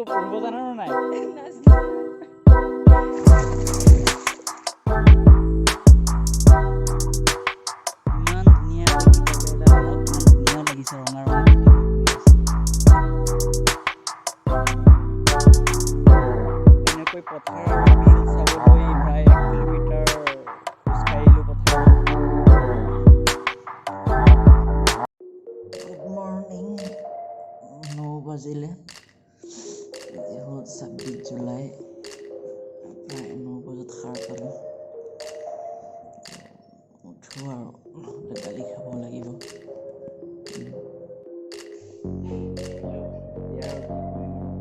পঢ়িব জানা নে নাই? ইমান ধুনীয়া লাগিছে ৰঙা ৰঙা এনেকৈ পথাৰ বিল চাবলৈ প্ৰায় 1 কিলোমিটাৰ খোজকাঢ়িলোঁ পথাৰ। গুড মৰ্ণিং, 9 বাজিলে। আজি হ'ল 26 জুলাই, প্ৰায় 9 বজাত সাৰ পালোঁ। উঠো আৰু নহ'লে গালি খাব লাগিব।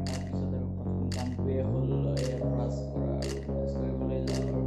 তাৰপিছত আৰু প্ৰথম কামটোৱে হ'ল ব্ৰাছ কৰা, ব্ৰাছ কৰিবলৈ যাওঁ আৰু।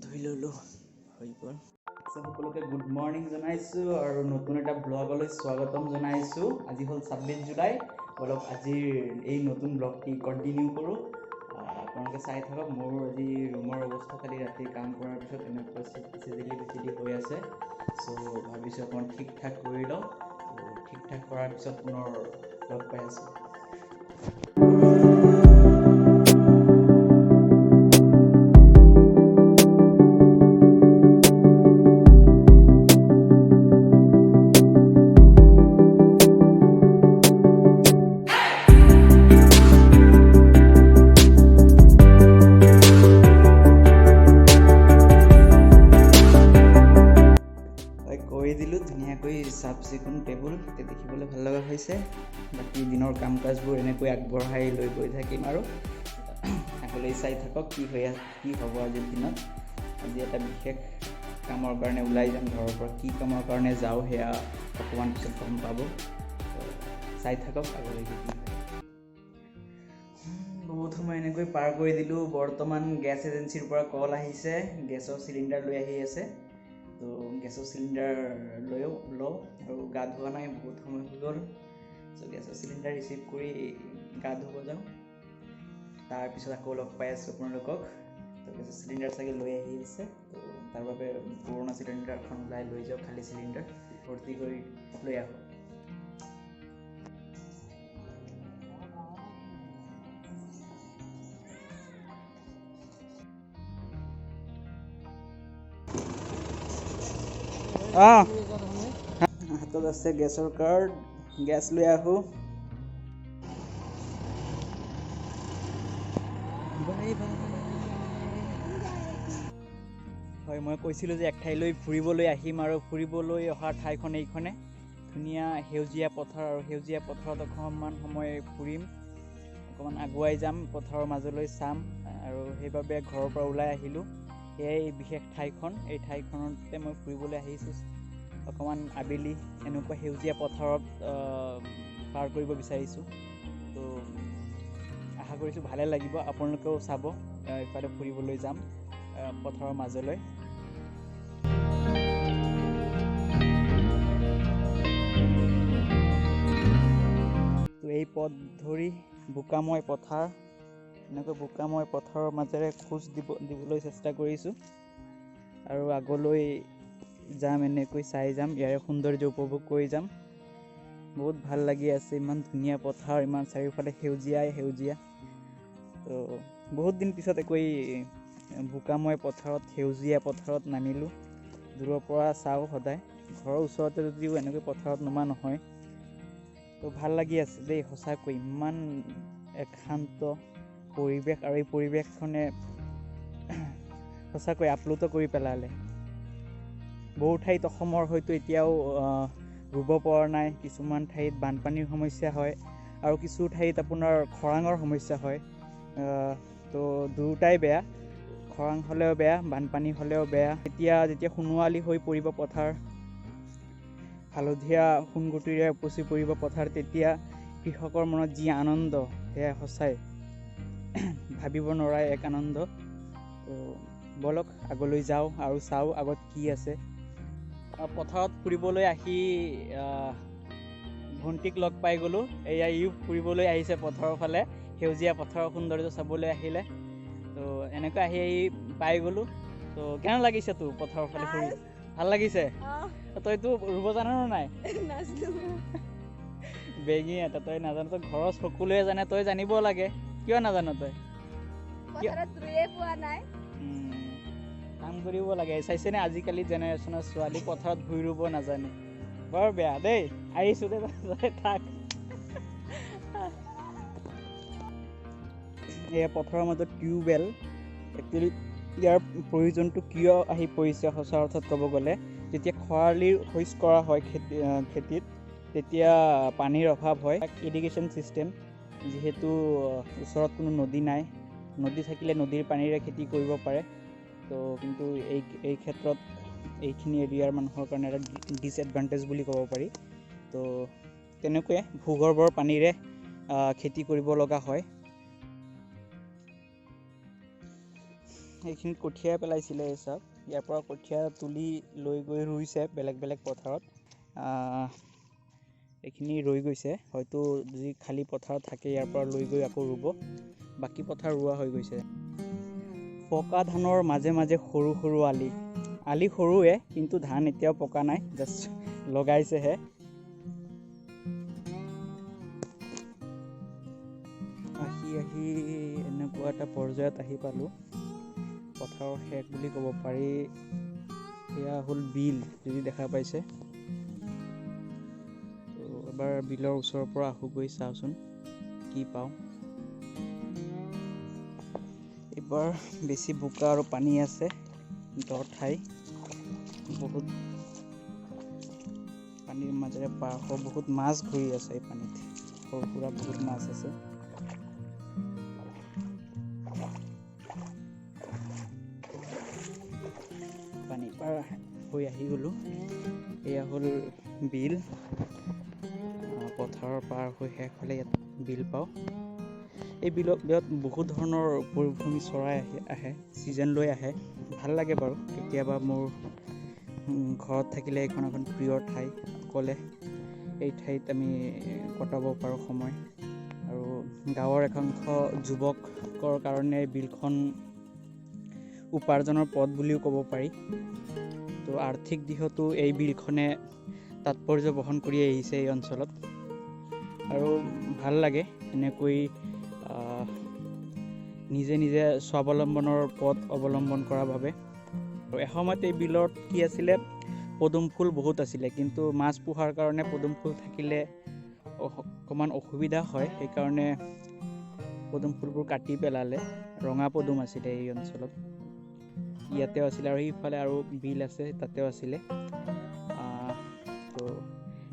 ধুই ল'লোঁ, হৈ গ'ল। সকলোকে গুড মৰ্ণিং জনাইছোঁ আৰু নতুন এটা ব্লগলৈ স্বাগতম জনাইছোঁ। আজি হ'ল 26 জুলাই। অলপ আজিৰ এই নতুন ব্লগটি কণ্টিনিউ কৰোঁ। আপোনালোকে চাই থাকক। মোৰ আজি ৰুমৰ অৱস্থা খালি ৰাতি কাম কৰাৰ পিছত এনেকুৱা চিজিলি হৈ আছে। চ' ভাবিছোঁ অকণমান ঠিক ঠাক কৰি লওঁ। ঠিক ঠাক কৰাৰ পিছত পুনৰ লগ পাই আছোঁ। কৰি দিলোঁ ধুনীয়াকৈ চাফ চিকুণ টেবুল, দেখিবলৈ ভাল লগা হৈছে। বাকী দিনৰ কাম কাজবোৰ এনেকৈ আগবঢ়াই লৈ গৈ থাকিম আৰু আগলৈ চাই থাকক কি হ'ব আজিৰ দিনত। আজি এটা বিশেষ কামৰ কাৰণে ওলাই যাম ঘৰৰ পৰা। কি কামৰ কাৰণে যাওঁ সেয়া অকণমান পিছত গম পাব। চাই থাকক আগলৈ কি হয়। বহুত সময় এনেকৈ পাৰ কৰি দিলোঁ। বৰ্তমান গেছ এজেঞ্চিৰ পৰা কল আহিছে, গেছৰ চিলিণ্ডাৰ লৈ আহি আছে। তো গেছৰ চিলিণ্ডাৰ লওঁ আৰু গা ধোৱা নাই, বহুত সময় হৈ গ'ল। চ' গেছৰ চিলিণ্ডাৰ ৰিচিভ কৰি গা ধুব যাওঁ। তাৰপিছত আকৌ লগ পাই আছোঁ আপোনালোকক। তো গেছৰ চিলিণ্ডাৰ চাগে লৈ আহি আছে। তো তাৰ বাবে পুৰণা চিলিণ্ডাৰখন ওলাই লৈ যাওঁ, খালী চিলিণ্ডাৰ ভৰ্তি কৰি লৈ আহোঁ। হাতত আছে গেছৰ কাৰ্ড, গেছ লৈ আহোঁ। হয়, মই কৈছিলোঁ যে এক ঠাইলৈ ফুৰিবলৈ আহিম আৰু ফুৰিবলৈ অহা ঠাইখন এইখনে। ধুনীয়া সেউজীয়া পথাৰ আৰু সেউজীয়া পথাৰত অকণমান সময় ফুৰিম, অকণমান আগুৱাই যাম, পথাৰৰ মাজলৈ চাম আৰু সেইবাবে ঘৰৰ পৰা ওলাই আহিলোঁ। এয়াই বিশেষ ঠাইখন। এই ঠাইখনতে মই ফুৰিবলৈ আহিছোঁ। অকণমান আবেলি এনেকুৱা সেউজীয়া পথাৰত পাৰ কৰিব বিচাৰিছোঁ। তো আশা কৰিছোঁ ভালে লাগিব। আপোনালোকেও চাব, ইফালে ফুৰিবলৈ যাম পথাৰৰ মাজলৈ। তো এই পথ ধৰি বোকাময় পথাৰ, এনেকৈ বোকাময় পথাৰৰ মাজেৰে খোজ দিবলৈ চেষ্টা কৰিছোঁ আৰু আগলৈ যাম, এনেকৈ চাই যাম, ইয়াৰে সৌন্দৰ্য উপভোগ কৰি যাম। বহুত ভাল লাগি আছে, ইমান ধুনীয়া পথাৰ, ইমান চাৰিওফালে সেউজীয়াই সেউজীয়া। তো বহুত দিন পিছত একো বোকাময় পথাৰত, সেউজীয়া পথাৰত নামিলোঁ। দূৰৰ পৰা চাওঁ সদায়, ঘৰৰ ওচৰতে যদিও এনেকৈ পথাৰত নমা নহয়। তো ভাল লাগি আছে দেই, সঁচাকৈ ইমান এক শান্ত পৰিৱেশ আৰু এই পৰিৱেশখনে সঁচাকৈ আপ্লুত কৰি পেলালে। বহু ঠাইত অসমৰ হয়তো এতিয়াও ৰুব পৰা নাই, কিছুমান ঠাইত বানপানীৰ সমস্যা হয় আৰু কিছু ঠাইত আপোনাৰ খৰাঙৰ সমস্যা হয়। তো দুয়োটাই বেয়া, খৰাং হ'লেও বেয়া, বানপানী হ'লেও বেয়া। যেতিয়া সোণোৱালী হৈ পৰিব পথাৰ, হালধীয়া সোণগুটিৰে উপচি পৰিব পথাৰ, তেতিয়া কৃষকৰ মনত যি আনন্দ সেয়া সঁচাই ভাবিব নোৱাৰা এক আনন্দ। তো বলক আগলৈ যাওঁ আৰু চাওঁ আগত কি আছে। পথাৰত ফুৰিবলৈ আহি ভণ্টিক লগ পাই গ'লোঁ। এয়া ইও ফুৰিবলৈ আহিছে পথাৰৰ ফালে, সেউজীয়া পথাৰৰ সৌন্দৰ্য চাবলৈ আহিলে। তো এনেকৈ আহি পাই গ'লোঁ। তো কেনে লাগিছে তোৰ পথাৰৰ ফালে ফুৰি? ভাল লাগিছে? তইতো ৰুব জান নে নাই? বেঙি এটা তই নাজানো, তই ঘৰৰ সকলোৱে জানে, তই জানিব লাগে। কিয় নাজানো তই? কাম কৰিব লাগে। চাইছেনে আজিকালি জেনেৰেশ্যনৰ ছোৱালী পথাৰত ভুই ৰুব নাজানে। বৰ বেয়া দেই। আহিছোঁ দে তই থাক। এয়া পথাৰৰ মাজত টিউবৱেল। একচুৱেলি ইয়াৰ প্ৰয়োজনটো কিয় আহি পৰিছে সঁচা অৰ্থত ক'ব গ'লে, যেতিয়া খৰালিৰ শৌচ কৰা হয় খেতিত, তেতিয়া পানীৰ অভাৱ হয়। ইৰিগেশ্যন ছিষ্টেম, যিহেতু ওচৰত কোনো নদী নাই, নদী থাকিলে নদীৰ পানীৰে খেতি কৰিব পাৰে। তো কিন্তু এই ক্ষেত্ৰত এইখিনি এৰিয়াৰ মানুহৰ কাৰণে এটা ডিছএডভান্টেজ বুলি ক'ব পাৰি। তো তেনেকৈয়ে ভূগৰ্ভৰ পানীৰে খেতি কৰিব লগা হয়। এইখিনিত কঠীয়াই পেলাইছিলে এই চাওক। ইয়াৰ পৰা কঠীয়া তুলি লৈ গৈ ৰুইছে বেলেগ বেলেগ পথাৰত। এইখিনি ৰৈ গৈছে, হয়তো যি খালী পথাৰত থাকে ইয়াৰ পৰা লৈ গৈ আকৌ ৰুব। বাকী পথাৰ ৰোৱা হৈ গৈছে। পকা ধানৰ মাজে মাজে সৰু সৰু আলি সৰুৱে, কিন্তু ধান এতিয়াও পকা নাই, জাষ্ট লগাইছেহে। আহি এনেকুৱা এটা পৰ্যায়ত আহি পালোঁ, পথাৰৰ শেষ বুলি ক'ব পাৰি। এয়া হ'ল বিল, যদি দেখা পাইছে। তো এবাৰ বিলৰ ওচৰৰ পৰা আহোঁগৈ, চাওঁচোন কি পাওঁ। এইবাৰ বেছি বোকা আৰু পানী আছে, দ ঠাই, বহুত পানীৰ মাজেৰে পাৰ হৈ বহুত মাছ ঘূৰি আছে এই পানীত। সৰু সুৰা বহুত মাছ আছে। পানী পাৰ হৈ আহি গ'লোঁ। এয়া হ'ল বিল। পথাৰৰ পাৰ হৈ শেষ হ'লে ইয়াত বিল পাওঁ। এই বিলত বহুত ধৰণৰ পৰিভ্ৰমী চৰাই আহে, ছিজন লৈ আহে। ভাল লাগে বাৰু। কেতিয়াবা মোৰ ঘৰত থাকিলে এইখন এখন প্ৰিয় ঠাই। অকলে এই ঠাইত আমি কটাব পাৰোঁ সময়। আৰু গাঁৱৰ একাংশ যুৱকৰ কাৰণে বিলখন উপাৰ্জনৰ পথ বুলিও ক'ব পাৰি। তো আৰ্থিক দিশতো এই বিলখনে তাৎপৰ্য বহন কৰি আহিছে এই অঞ্চলত। আৰু ভাল লাগে এনেকৈ নিজে নিজে স্বাৱলম্বনৰ পথ অৱলম্বন কৰাৰ বাবে। আৰু এসময়ত এই বিলত কি আছিলে, পদুম ফুল বহুত আছিলে, কিন্তু মাছ পোহাৰ কাৰণে পদুম ফুল থাকিলে অকণমান অসুবিধা হয়। সেইকাৰণে পদুম ফুলবোৰ কাটি পেলালে। ৰঙা পদুম আছিলে এই অঞ্চলত, ইয়াতেও আছিলে, আৰু সেইফালে আৰু বিল আছে, তাতেও আছিলে। তো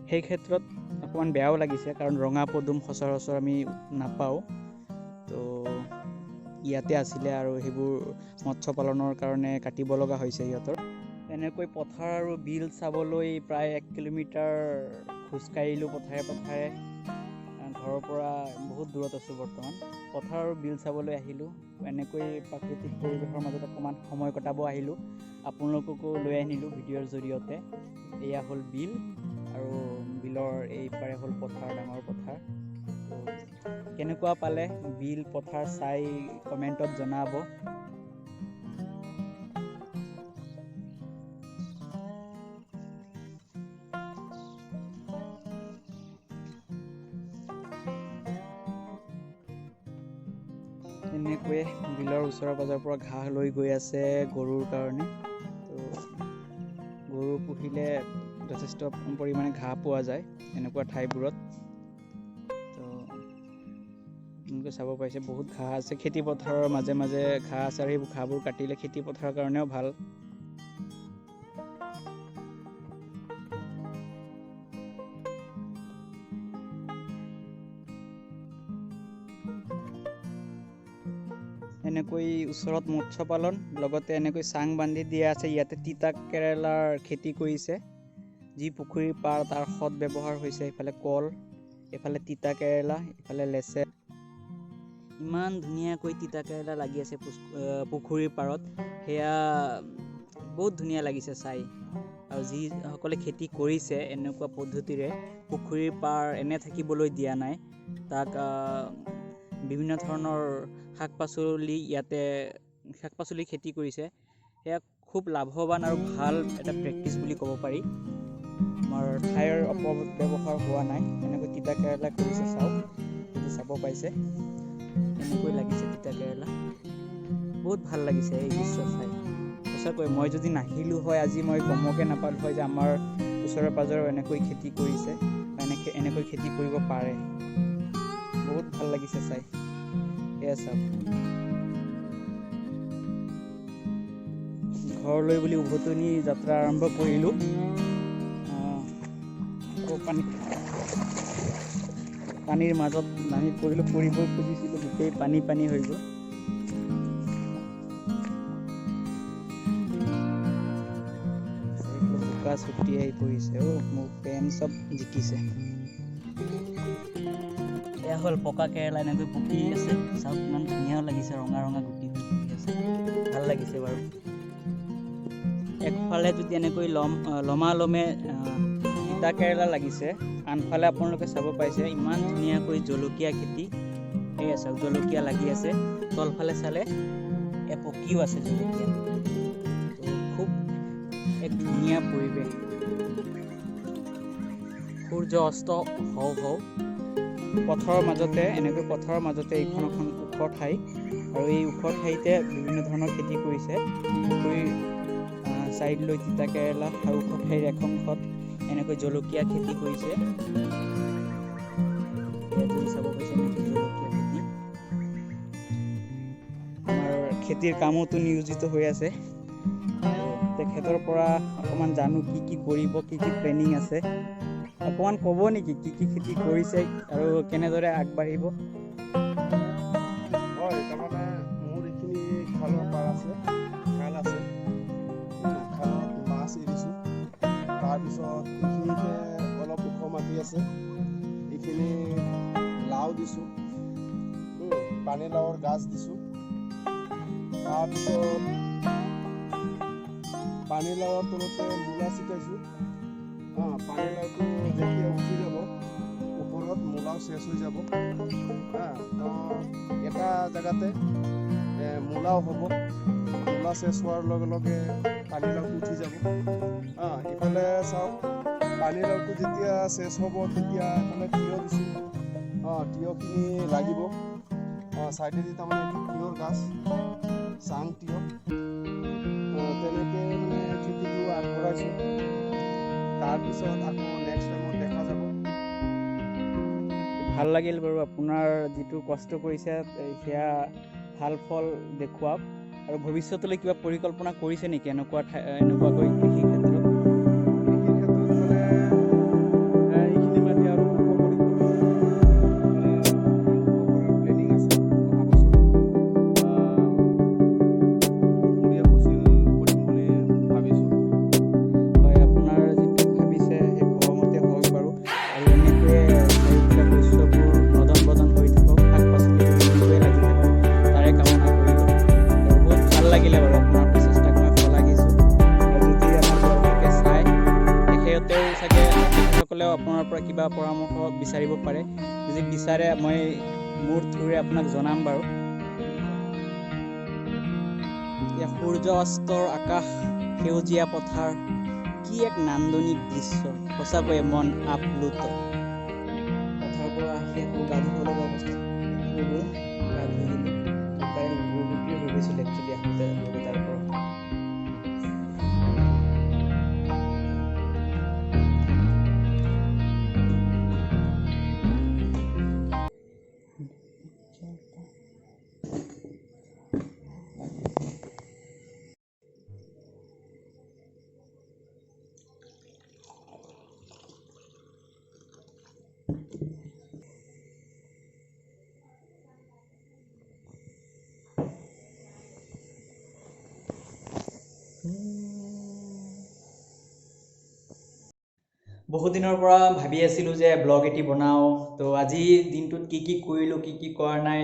সেই ক্ষেত্ৰত অকণমান বেয়াও লাগিছে, কাৰণ ৰঙা পদুম সচৰাচৰ আমি নাপাওঁ। তো ইয়াতে আছিলে, আৰু সেইবোৰ মৎস্য পালনৰ কাৰণে কাটিব লগা হৈছে সিহঁতৰ। এনেকৈ পথাৰ আৰু বিল চাবলৈ প্ৰায় 1 কিলোমিটাৰ খোজকাঢ়িলোঁ পথাৰে পথাৰে। ঘৰৰ পৰা বহুত দূৰত আছোঁ বৰ্তমান। পথাৰ আৰু বিল চাবলৈ আহিলোঁ। এনেকৈ প্ৰাকৃতিক পৰিৱেশৰ মাজত অকণমান সময় কটাব আহিলোঁ। আপোনালোককো লৈ আনিলোঁ ভিডিঅ'ৰ জৰিয়তে। এয়া হ'ল বিল, আৰু বিলৰ এই পাৰে হ'ল পথাৰ, ডাঙৰ পথাৰ। তো কেনেকুৱা পালে বিল পথাৰ চাই কমেণ্টত জনাব। এনেকৈয়ে বিলৰ ওচৰৰ পাজৰৰ পৰা ঘাঁহ লৈ গৈ আছে গৰুৰ কাৰণে। তো গৰু পুহিলে যথেষ্ট পৰিমাণে ঘাঁহ পোৱা যায় এনেকুৱা ঠাইবোৰত। তো আপোনালোকে চাব পাৰিছে বহুত ঘাঁহ আছে, খেতি পথাৰৰ মাজে মাজে ঘাঁহ আছে, আৰু সেই ঘাঁহবোৰ কাটিলে খেতি পথাৰৰ কাৰণেও ভাল। এনেকৈ ওচৰত মৎস্য পালন, লগতে এনেকৈ চাং বান্ধি দিয়া আছে। ইয়াতে তিতা কেৰেলাৰ খেতি কৰিছে, যি পুখুৰীৰ পাৰ তাৰ সৎ ব্যৱহাৰ হৈছে। এইফালে কল, এফালে তিতা কেৰেলা, ইফালে লেচেৰা। ইমান ধুনীয়াকৈ তিতা কেৰেলা লাগি আছে পুখুৰীৰ পাৰত, সেয়া বহুত ধুনীয়া লাগিছে চাই। আৰু যিসকলে খেতি কৰিছে এনেকুৱা পদ্ধতিৰে, পুখুৰীৰ পাৰ এনে থাকিবলৈ দিয়া নাই, তাক বিভিন্ন ধৰণৰ শাক পাচলি খেতি কৰিছে। সেয়া খুব লাভৱান আৰু ভাল এটা প্ৰেক্টিচ বুলি ক'ব পাৰি। আমাৰ ঠাইৰ অপব্যৱহাৰ হোৱা নাই। এনেকৈ তিতা কেৰেলা কৰিছে, চাওক, যদি চাব পাইছে এনেকৈ লাগিছে তিতা কেৰেলা। বহুত ভাল লাগিছে এই দৃশ্য চাই। সঁচাকৈ মই যদি নাহিলোঁ হয় আজি, মই গমকে নাপালোঁ হয় যে আমাৰ ওচৰে পাঁজৰে এনেকৈ খেতি কৰিছে, এনেকৈ খেতি কৰিব পাৰে। বহুত ভাল লাগিছে চাই। এয়া চাওক, ঘৰলৈ বুলি উভতনি যাত্ৰা আৰম্ভ কৰিলোঁ। পানীৰ মাজত নামি পৰিব খুজিছিলোঁ, গোটেই পানী হৈ গ'ল। বোকা ছটিয়াই পৰিছে। মোৰ পেন চব জিকিছে। এয়া হ'ল পকা কেৰেলা, এনেকৈ পকি আছে। চাওক ইমান ধুনীয়া লাগিছে, ৰঙা ৰঙা গুটি হৈ পৰি আছে, ভাল লাগিছে বাৰু। একফালে যদি এনেকৈ লমে তিতা কেৰেলা লাগিছে, আনফালে আপোনালোকে চাব পাইছে ইমান ধুনীয়াকৈ জলকীয়া খেতি। এয়া চাওক, জলকীয়া লাগি আছে। তলফালে চালে পকিও আছে জলকীয়া। খুব এক ধুনীয়া পৰিৱেশ। সূৰ্য অস্ত হওঁ পথৰৰ মাজতে, এইখন এখন ওখ ঠাই, আৰু এই ওখ ঠাইতে বিভিন্ন ধৰণৰ খেতি কৰিছে। পুখুৰীৰ চাইড লৈ তিতা কেৰেলা, আৰু ওখ ঠাইৰ এখন ঘৰত এনেকৈ জলকীয়া খেতি কৰিছে। যদি চাব পাইছে এনেকৈ জলকীয়া খেতি, আমাৰ খেতিৰ কামতো নিয়োজিত হৈ আছে। তেখেতৰ পৰা অকণমান জানো কি কৰিব, কি প্লেনিং আছে। অকণমান ক'ব নেকি কি খেতি কৰিছে আৰু কেনেদৰে আগবাঢ়িব? হয়, তাৰমানে মোৰ এইখিনি খালৰ পাৰ আছে, খাল আছে, খালত মাছ এৰিছোঁ। তাৰপিছত এইখিনিতে অলপ ওখ মাটি আছে, এইখিনি লাও দিছোঁ, পানীলাওৰ গাছ দিছোঁ। তাৰপিছত পানীলাওৰ তলতে মূলা ছিটাইছোঁ। পানীলাওটো যেতিয়া উঠি যাব, ওপৰত মূলাও চেচ হৈ যাব। এটা জেগাতে মূলাও হ'ব, মূলা চেচ হোৱাৰ লগে লগে পানীলাওটো উঠি যাব। ইফালে চাওক, পানীলাওটো যেতিয়া চেচ হ'ব, তেতিয়া এফালে তিয়ঁহ দিছোঁ। তিয়ঁহখিনি লাগিব। চাইডেদি তাৰমানে এইটো তিয়ঁহৰ গাছ, চাং তিয়ঁহ। তেনেকৈ মানে খেতিটো আগবঢ়াইছোঁ। তাৰপিছত আকৌ নেক্সট টাইমত দেখা যাব। ভাল লাগিল বাৰু, আপোনাৰ যিটো কষ্ট কৰিছে সেয়া ভাল ফল দেখুৱাওক। আৰু ভৱিষ্যতলৈ কিবা পৰিকল্পনা কৰিছে নেকি এনেকুৱাকৈ কৃষি ক্ষেত্ৰত? মানে এইখিনি মাটি আৰু ওখ কৰিব, মানে ওখ কৰাৰ প্লেনিং আছে অহা বছৰ। কুমলীয়া ফচিল কৰিম বুলি ভাবিছোঁ। হয়, আপোনাৰ যিটো ভাবিছে সেই ভবামতে হওক বাৰু। আৰু এনেকৈয়ে চাৰিওফালে শস্যবোৰ নদন বদন হৈ থাকক, শাক পাচলি এনেকৈয়ে লাগি থাকক, তাৰে কামনা কৰিলোঁ। আৰু বহুত ভাল লাগিলে বাৰু, আপোনাৰ প্ৰচেষ্টাক মই শলাগিছোঁ। আৰু যদি আমাৰ দৰ্শকে চায়, তেখেতসকলেও আপোনাৰ পৰা কিবা পৰামৰ্শ বিচাৰিব পাৰে। যদি বিচাৰে, মই মোৰ থ্ৰুৰে আপোনাক জনাম বাৰু। সূৰ্য অস্তৰ আকাশ, সেউজীয়া পথাৰ, কি এক নান্দনিক দৃশ্য, সঁচাকৈয়ে মন আপ্লুত। পথাৰৰ পৰা আহি আকৌ গা ধুব লগা অৱস্থা হৈ গ'ল। গা ধুই দিলোঁ, প্ৰায় লুগুৰি হৈ গৈছিল একচুৱেলি আহোঁতে তাৰ পৰা। বহুত দিনৰ পৰা ভাবি আছিলোঁ যে ব্লগ এটি বনাওঁ, তো আজি দিনটোত কি কৰিলোঁ কি কৰা নাই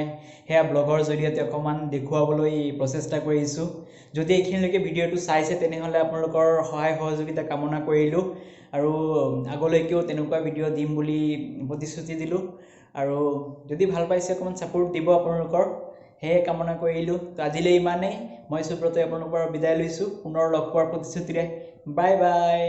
সেয়া ব্লগৰ জৰিয়তে অকণমান দেখুৱাবলৈ প্ৰচেষ্টা কৰিছোঁ। যদি এইখিনিলৈকে ভিডিঅ'টো চাইছে তেনেহ'লে আপোনালোকৰ সহায় সহযোগিতা কামনা কৰিলোঁ আৰু আগলৈকেও তেনেকুৱা ভিডিঅ' দিম বুলি প্ৰতিশ্ৰুতি দিলোঁ। আৰু যদি ভাল পাইছে অকণমান ছাপোৰ্ট দিব আপোনালোকৰ, সেয়ে কামনা কৰিলোঁ। তো আজিলৈ ইমানেই। মই সুব্ৰতই আপোনালোকৰ বিদায় লৈছোঁ পুনৰ লগ পোৱাৰ প্ৰতিশ্ৰুতিৰে। Bye bye.